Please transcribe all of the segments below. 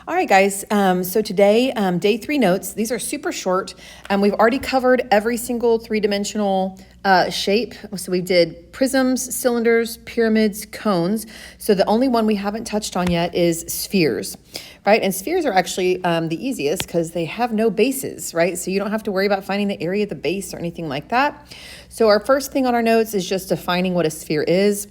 All right, guys. So today, day 3 notes. These are super short. We've already covered every single three-dimensional shape. So we did prisms, cylinders, pyramids, cones. So the only one we haven't touched on yet is spheres, right? And spheres are actually the easiest because they have no bases, right? So you don't have to worry about finding the area of the base or anything like that. So our first thing on our notes is just defining what a sphere is.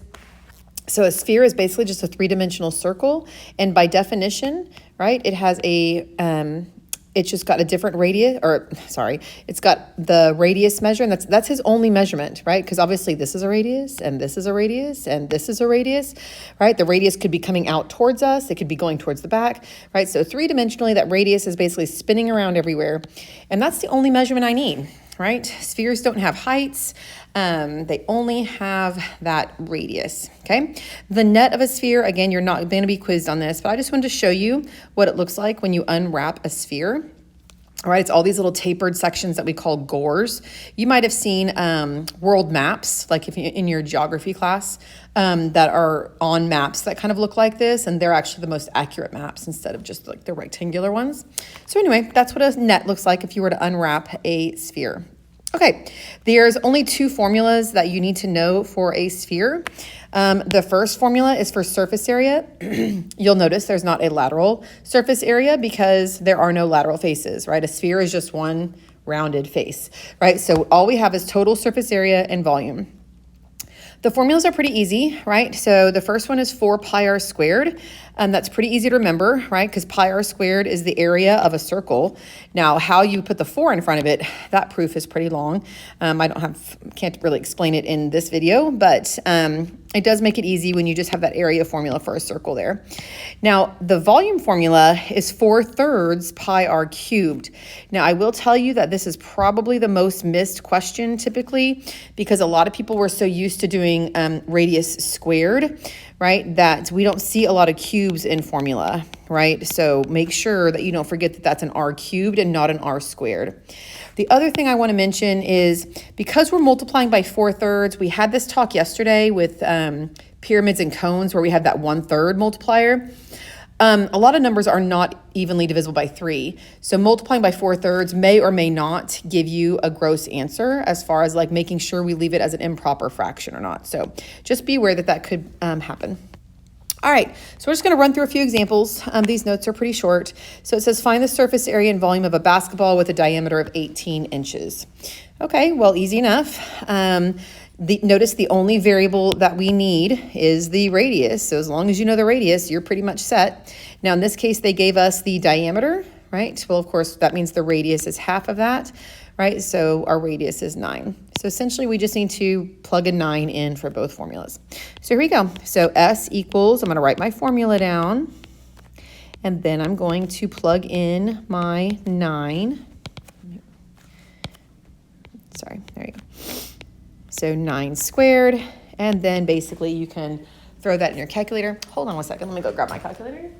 So a sphere is basically just a three-dimensional circle, and by definition, right, it has it's just got a different radius, it's got the radius measure, and that's his only measurement, right? Because obviously this is a radius, and this is a radius, and this is a radius, right? The radius could be coming out towards us, it could be going towards the back, right? So three-dimensionally, that radius is basically spinning around everywhere, and that's the only measurement I need, right? Spheres don't have heights. They only have that radius, okay? The net of a sphere, again, you're not going to be quizzed on this, but I just wanted to show you what it looks like when you unwrap a sphere. All right, it's all these little tapered sections that we call gores. You might have seen world maps, like if you in your geography class, that are on maps that kind of look like this, and they're actually the most accurate maps instead of just like the rectangular ones. So anyway, that's what a net looks like if you were to unwrap a sphere. Okay, there's only 2 formulas that you need to know for a sphere. The first formula is for surface area. You'll notice there's not a lateral surface area because there are no lateral faces, right? A sphere is just one rounded face, right? So all we have is total surface area and volume. The formulas are pretty easy, right? So the first one is 4 pi r squared. That's pretty easy to remember, right? Because pi r squared is the area of a circle. Now, how you put the 4 in front of it, that proof is pretty long. Can't really explain it in this video, but it does make it easy when you just have that area formula for a circle there. Now, the volume formula is 4/3 pi r cubed. Now, I will tell you that this is probably the most missed question typically because a lot of people were so used to doing radius squared, right, that we don't see a lot of cubes in formula, right? So make sure that you don't forget that that's an r cubed and not an r squared. The other thing I want to mention is because we're multiplying by 4/3, we had this talk yesterday with pyramids and cones where we had that 1/3 multiplier. A lot of numbers are not evenly divisible by 3. So multiplying by 4/3 may or may not give you a gross answer as far as like making sure we leave it as an improper fraction or not. So just be aware that that could happen. All right, so we're just going to run through a few examples. These notes are pretty short. So it says, find the surface area and volume of a basketball with a diameter of 18 inches. Okay, well, easy enough. Notice the only variable that we need is the radius. So as long as you know the radius, you're pretty much set. Now, in this case, they gave us the diameter, right? Well, of course, that means the radius is half of that, right? So our radius is 9. So essentially, we just need to plug a 9 in for both formulas. So here we go. So S equals, I'm going to write my formula down, and then I'm going to plug in my 9. Sorry, there you go. So 9 squared, and then basically you can throw that in your calculator. Hold on one second, let me go grab my calculator.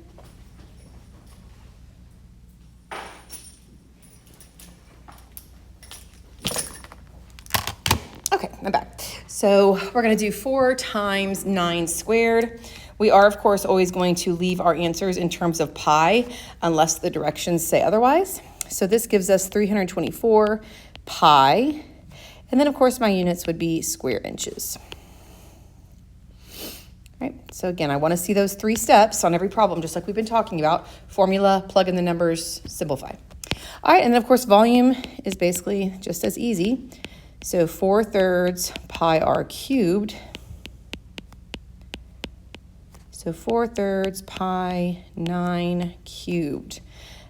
Okay, I'm back. So we're gonna do 4 times 9 squared. We are, of course, always going to leave our answers in terms of pi unless the directions say otherwise. So this gives us 324 pi. And then, of course, my units would be square inches. All right, so again, I want to see those 3 steps on every problem, just like we've been talking about. Formula, plug in the numbers, simplify. All right, and then, of course, volume is basically just as easy. So 4/3 pi r cubed. So 4/3 pi 9 cubed.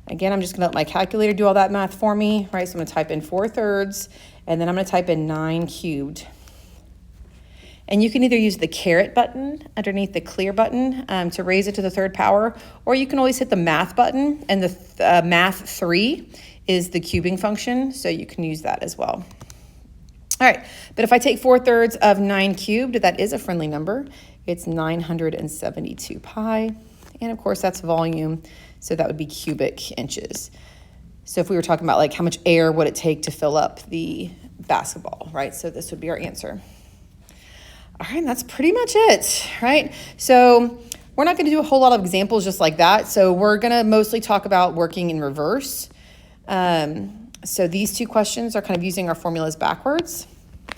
Again, I'm just going to let my calculator do all that math for me, right? So I'm going to type in 4/3, and then I'm going to type in 9 cubed. And you can either use the caret button underneath the clear button to raise it to the 3rd power, or you can always hit the math button, and the math 3 is the cubing function, so you can use that as well. All right, but if I take 4/3 of 9 cubed, that is a friendly number. It's 972 pi, and of course that's volume, so that would be cubic inches. So if we were talking about like how much air would it take to fill up the basketball, right? So this would be our answer. All right, and that's pretty much it, right? So We're not going to do a whole lot of examples just like that, so we're going to mostly talk about working in reverse. So these two questions are kind of using our formulas backwards.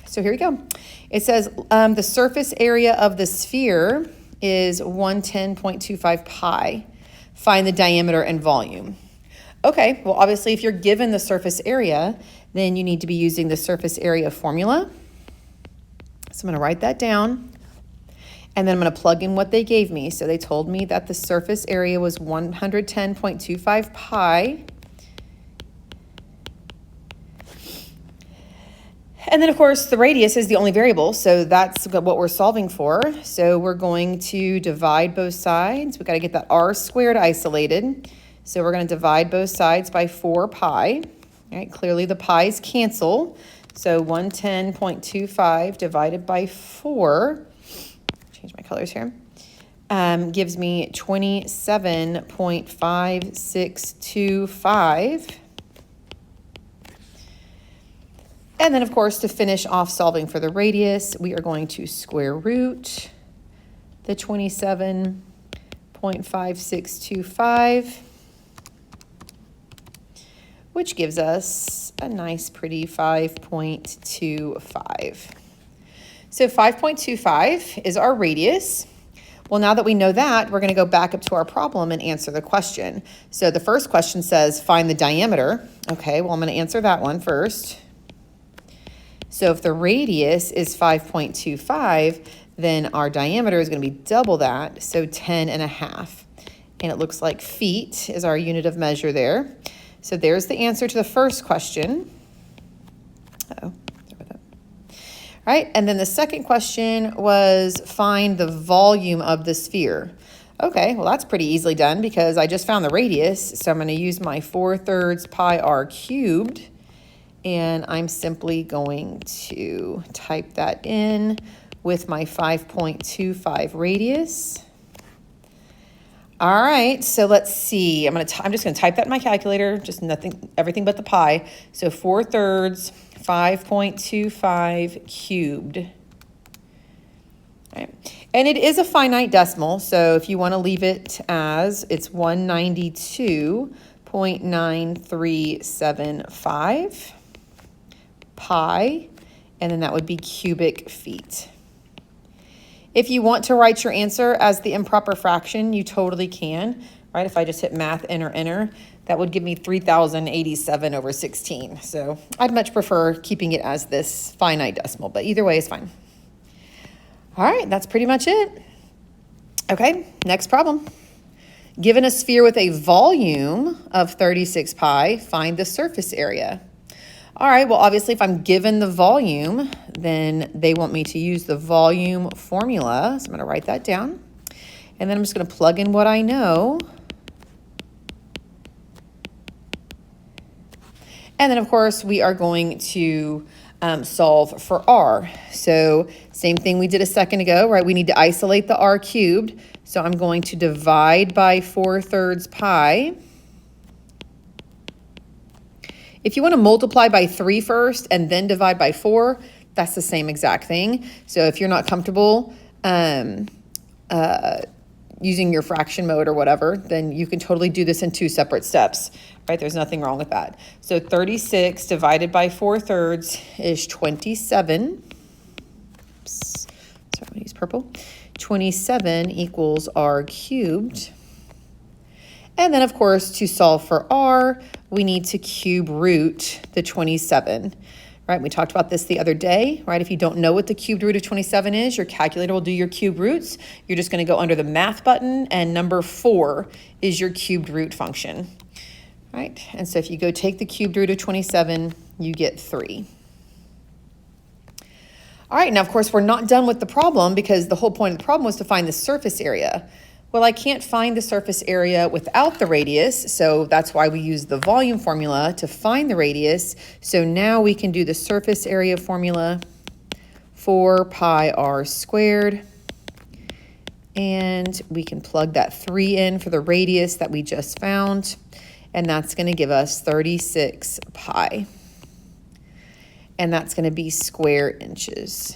So here we go. It says the surface area of the sphere is 110.25 pi. Find the diameter and volume. Okay, well, obviously, if you're given the surface area, then you need to be using the surface area formula. So I'm going to write that down. And then I'm going to plug in what they gave me. So they told me that the surface area was 110.25 pi. And then, of course, the radius is the only variable, so that's what we're solving for. So we're going to divide both sides. We've got to get that r squared isolated. So we're going to divide both sides by 4 pi. All right, clearly the pi's cancel. So 110.25 divided by 4, change my colors here, gives me 27.5625. And then, of course, to finish off solving for the radius, we are going to square root the 27.5625, which gives us a nice, pretty 5.25. So 5.25 is our radius. Well, now that we know that, we're going to go back up to our problem and answer the question. So the first question says, find the diameter. Okay, well, I'm going to answer that one first. So if the radius is 5.25, then our diameter is going to be double that, so 10.5. And it looks like feet is our unit of measure there. So there's the answer to the first question. Uh-oh, sorry about that. All right, and then the second question was find the volume of the sphere. Okay, well, that's pretty easily done because I just found the radius, so I'm going to use my 4/3 pi r cubed. And I'm simply going to type that in with my 5.25 radius. All right, so let's see. I'm just going to type that in my calculator, just everything but the pi. So 4/3, 5.25 cubed. All right. And it is a finite decimal, so if you want to leave it as, it's 192.9375. pi, and then that would be cubic feet. If you want to write your answer as the improper fraction, you totally can, right? If I just hit math, enter, that would give me 3,087/16. So I'd much prefer keeping it as this finite decimal, but either way is fine. All right, that's pretty much it. Okay, next problem. Given a sphere with a volume of 36 pi, find the surface area. All right, well, obviously, if I'm given the volume, then they want me to use the volume formula. So I'm going to write that down. And then I'm just going to plug in what I know. And then, of course, we are going to solve for r. So same thing we did a second ago, right? We need to isolate the r cubed. So I'm going to divide by 4/3 pi. If you want to multiply by 3 first and then divide by 4, that's the same exact thing. So if you're not comfortable using your fraction mode or whatever, then you can totally do this in 2 separate steps, right? There's nothing wrong with that. So 36 divided by 4/3 is 27. Oops, sorry, I'm going to use purple. 27 equals r cubed. And then, of course, to solve for r, we need to cube root the 27, right? We talked about this the other day, right? If you don't know what the cubed root of 27 is, your calculator will do your cube roots. You're just going to go under the math button, and number 4 is your cubed root function, right? And so if you go take the cubed root of 27, you get 3. All right, now, of course, we're not done with the problem because the whole point of the problem was to find the surface area. Well, I can't find the surface area without the radius, so that's why we use the volume formula to find the radius. So now we can do the surface area formula, 4 pi r squared, and we can plug that 3 in for the radius that we just found, and that's going to give us 36 pi. And that's going to be square inches.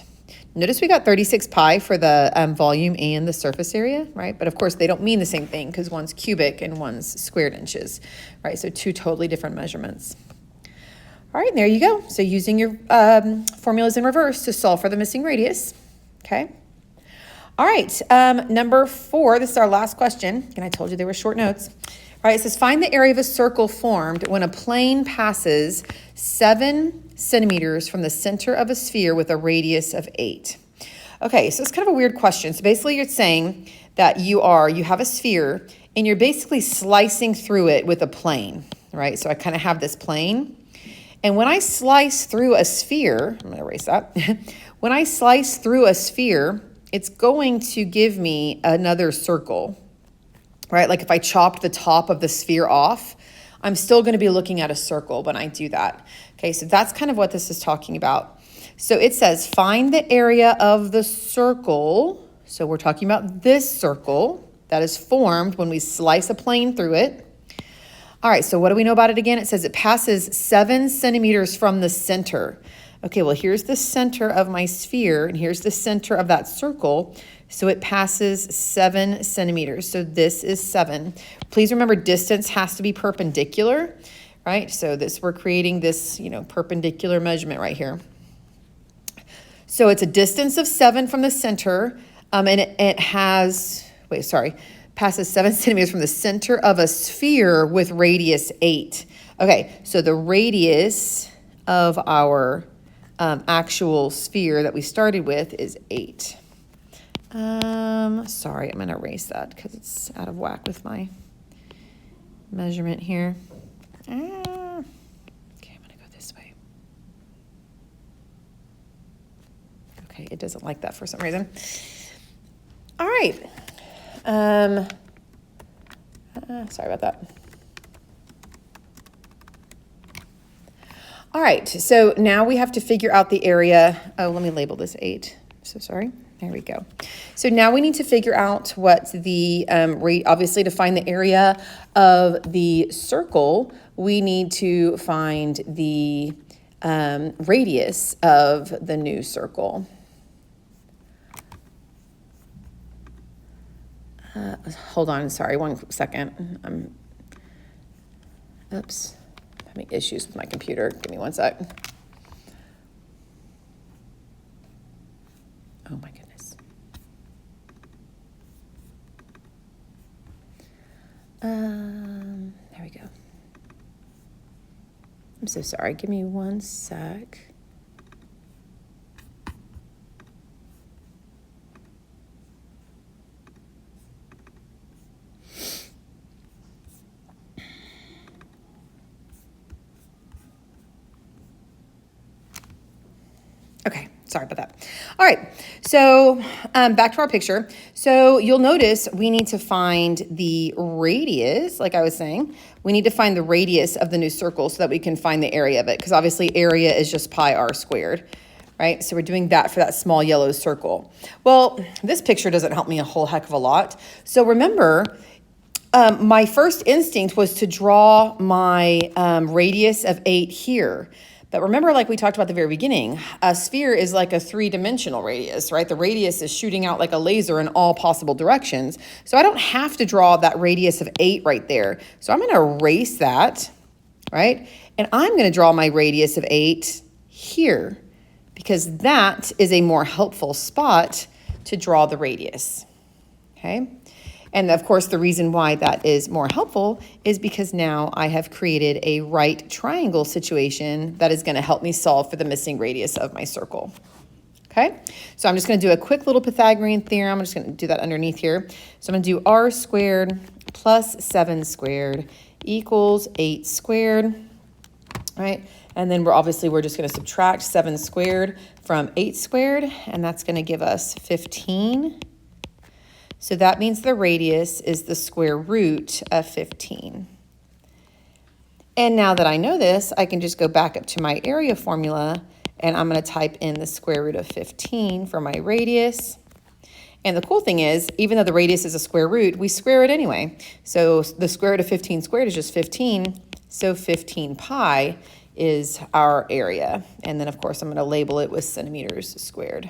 Notice we got 36 pi for the volume and the surface area, right? But of course, they don't mean the same thing because one's cubic and one's squared inches, right? So two totally different measurements. All right, and there you go. So using your formulas in reverse to solve for the missing radius, okay? All right, number 4, this is our last question, and I told you they were short notes. All right, it says find the area of a circle formed when a plane passes 7 centimeters from the center of a sphere with a radius of 8. Okay, so it's kind of a weird question. So basically you're saying that you have a sphere and you're basically slicing through it with a plane, right? So I kind of have this plane. And when I slice through a sphere, I'm going to erase that. When I slice through a sphere, it's going to give me another circle, right? Like if I chopped the top of the sphere off, I'm still going to be looking at a circle when I do that. Okay, so that's kind of what this is talking about. So it says find the area of the circle. So we're talking about this circle that is formed when we slice a plane through it. All right, so what do we know about it again? It says it passes 7 centimeters from the center. Okay, well, here's the center of my sphere, and here's the center of that circle. So it passes 7 centimeters. So this is 7. Please remember, distance has to be perpendicular, right? So we're creating this, perpendicular measurement right here. So it's a distance of 7 from the center, and it passes 7 centimeters from the center of a sphere with radius 8. Okay, so the radius of our actual sphere that we started with is 8. Sorry, I'm going to erase that because it's out of whack with my measurement here. Okay, I'm going to go this way. Okay, it doesn't like that for some reason. All right. Sorry about that. All right, so now we have to figure out the area. Oh, let me label this 8. So sorry. There we go. So now we need to figure out what the rate, obviously to find the area of the circle, we need to find the radius of the new circle. Hold on, sorry, 1 second. Oops, I'm having issues with my computer. Give me 1 sec. Oh my goodness. There we go. I'm so sorry. Give me 1 sec. Okay, sorry about that. All right, so back to our picture. So you'll notice we need to find the radius, like I was saying. We need to find the radius of the new circle so that we can find the area of it, because obviously area is just pi r squared, right? So we're doing that for that small yellow circle. Well, this picture doesn't help me a whole heck of a lot. So remember, my first instinct was to draw my radius of 8 here. But remember, like we talked about at the very beginning, a sphere is like a 3-dimensional radius, right? The radius is shooting out like a laser in all possible directions. So I don't have to draw that radius of 8 right there. So I'm going to erase that, right? And I'm going to draw my radius of 8 here, because that is a more helpful spot to draw the radius, okay? And of course, the reason why that is more helpful is because now I have created a right triangle situation that is going to help me solve for the missing radius of my circle. Okay, so I'm just going to do a quick little Pythagorean theorem. I'm just going to do that underneath here. So I'm going to do r squared plus 7 squared equals 8 squared, right? And then we're just going to subtract 7 squared from 8 squared, and that's going to give us 15. So that means the radius is the square root of 15. And now that I know this, I can just go back up to my area formula, and I'm going to type in the square root of 15 for my radius. And the cool thing is, even though the radius is a square root, we square it anyway. So the square root of 15 squared is just 15. So 15 pi is our area. And then, of course, I'm going to label it with centimeters squared.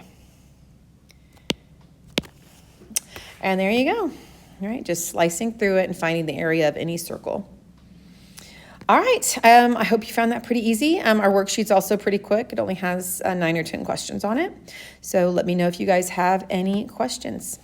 And there you go. All right, just slicing through it and finding the area of any circle. All right, I hope you found that pretty easy. Our worksheet's also pretty quick. It only has 9 or 10 questions on it. So let me know if you guys have any questions.